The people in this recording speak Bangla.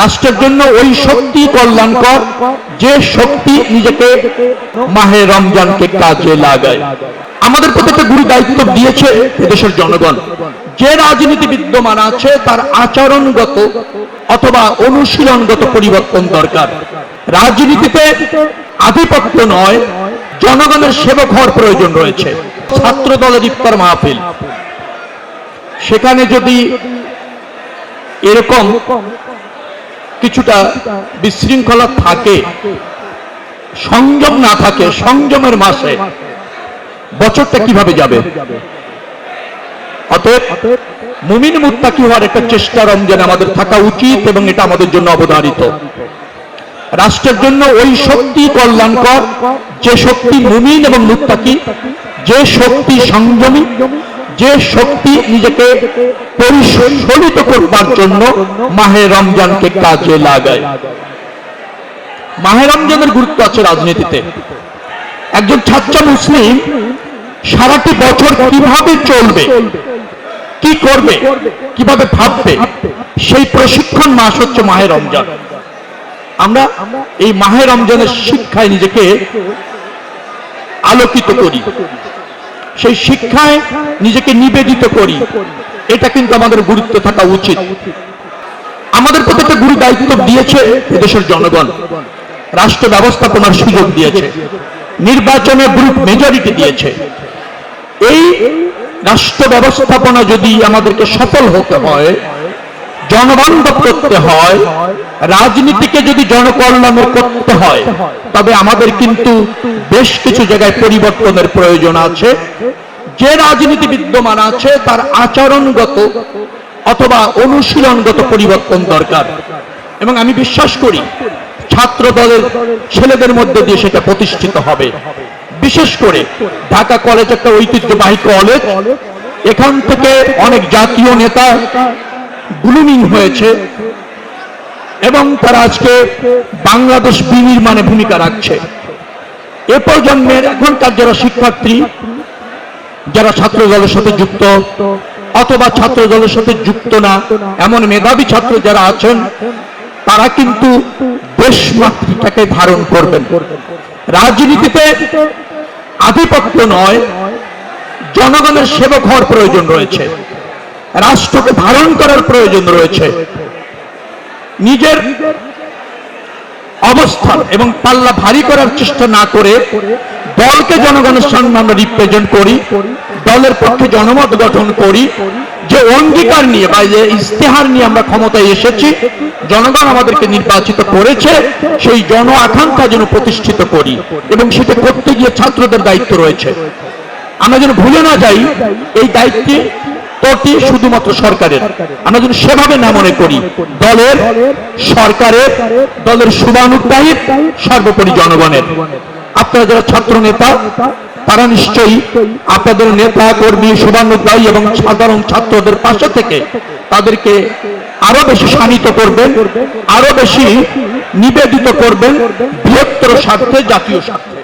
রাষ্ট্রের জন্য ওই শক্তি কল্যাণকর যে শক্তি নিজেকে মাহে রমজানকে কাজে লাগায়। আমাদের প্রতি একটা গুরু দায়িত্ব দিয়েছে এদেশের জনগণ। যে রাজনীতি বিদ্যমান আছে তার আচরণগত অথবা অনুশীলনগত পরিবর্তন দরকার। রাজনীতিতে আধিপত্য নয়, জনগণের সেবক হওয়ার প্রয়োজন রয়েছে। ছাত্র দলের ইফতার মাহফিল, সেখানে যদি এরকম কিছুটা বিশৃঙ্খলা থাকে, সংযম না থাকে, সংযমের মাসে বছরটা কিভাবে যাবে? অতএব মুমিন মুত্তাকি হওয়ার একটা চেষ্টা রমজানে আমাদের থাকা উচিত এবং এটা আমাদের জন্য অবধারিত। রাষ্ট্রের জন্য ওই শক্তি কল্যাণকর যে শক্তি মুমিন এবং মুত্তাকি, যে শক্তি সংযমী, যে শক্তি নিজেকে পরিশোধিত করবার জন্য মাহে রমজানকে কাজে লাগায়। মাহে রমজানের গুরুত্ব আছে রাজনীতিতে। একজন ছাত্র মুসলিম সারাটি বছর কিভাবে চলবে, কি করবে, কিভাবে ভাববে, সেই প্রশিক্ষণ মাস হচ্ছে মাহে রমজান। আমরা এই মাহে রমজানের শিক্ষায় নিজেকে আলোকিত করি, সেই শিক্ষায় নিজেকে নিবেদিত করি। এটা কিন্তু আমাদের গুরুত্ব থাকা উচিত। আমাদের প্রতি একটা গুরু দায়িত্ব দিয়েছে এদেশের জনগণ। রাষ্ট্র ব্যবস্থাপনার সুযোগ দিয়েছে, নির্বাচনে গ্রুপ মেজরিটি দিয়েছে। এই রাষ্ট্র ব্যবস্থাপনা যদি আমাদেরকে সফল হতে হয়, জনবান্ধব করতে হয়, রাজনীতিকে যদি জনকল্যাণের করতে হয়, তবে আমাদের কিন্তু বেশ কিছু জায়গায় পরিবর্তনের প্রয়োজন আছে। যে রাজনীতি বিদ্যমান আছে তার আচরণগত অথবা অনুশীলনগত পরিবর্তন দরকার। এবং আমি বিশ্বাস করি ছাত্র দলের ছেলেদের মধ্যে দিয়ে সেটা প্রতিষ্ঠিত হবে। বিশেষ করে ঢাকা কলেজ একটা ঐতিহ্যবাহী কলেজ, এখান থেকে অনেক জাতীয় নেতা গ্লুমিং হয়েছে এবং তারা আজকে বাংলাদেশ বিনির্মাণে ভূমিকা রাখছে। এ প্রজন্মের এখনকার যারা শিক্ষার্থী, যারা ছাত্র দলের সাথে যুক্ত অথবা ছাত্র দলের সাথে যুক্ত না, এমন মেধাবী ছাত্র যারা আছেন, তারা কিন্তু দেশমাতৃকাকে ধারণ করবেন। রাজনীতিতে আধিপত্য নয়, জনগণের সেবক হওয়ার প্রয়োজন রয়েছে, রাষ্ট্রকে ধারণ করার প্রয়োজন রয়েছে। নিজের অবস্থান এবং পাল্লা ভারী করার চেষ্টা না করে দলকে জনগণের সামনে আমরা রিপ্রেজেন্ট করি, দলের পক্ষে জনমত গঠন করি, যে অঙ্গীকার নিয়ে বা যে ইস্তেহার নিয়ে আমরা ক্ষমতায় এসেছি, জনগণ আমাদেরকে নির্বাচিত করেছে, সেই জন আকাঙ্ক্ষা যেন প্রতিষ্ঠিত করি। এবং সেটা করতে গিয়ে ছাত্রদের দায়িত্ব রয়েছে। আমরা যেন ভুলে না যাই এই দায়িত্বে প্রতি শুধুমাত্র সরকারের, আমরা যেন সেভাবে না মনে করি দলের, সরকারের, দলের শুভানুগ্রাহী, সর্বোপরি জনগণের। আপনারা যারা ছাত্র নেতা, তারা নিশ্চয়ই আপনাদের নেতা কর্মী, শুভানুগ্রাহী এবং সাধারণ ছাত্রদের পাশে থেকে তাদেরকে আরো বেশি শানিত করবেন, আরো বেশি নিবেদিত করবেন বৃহত্তর স্বার্থে, জাতীয় স্বার্থে।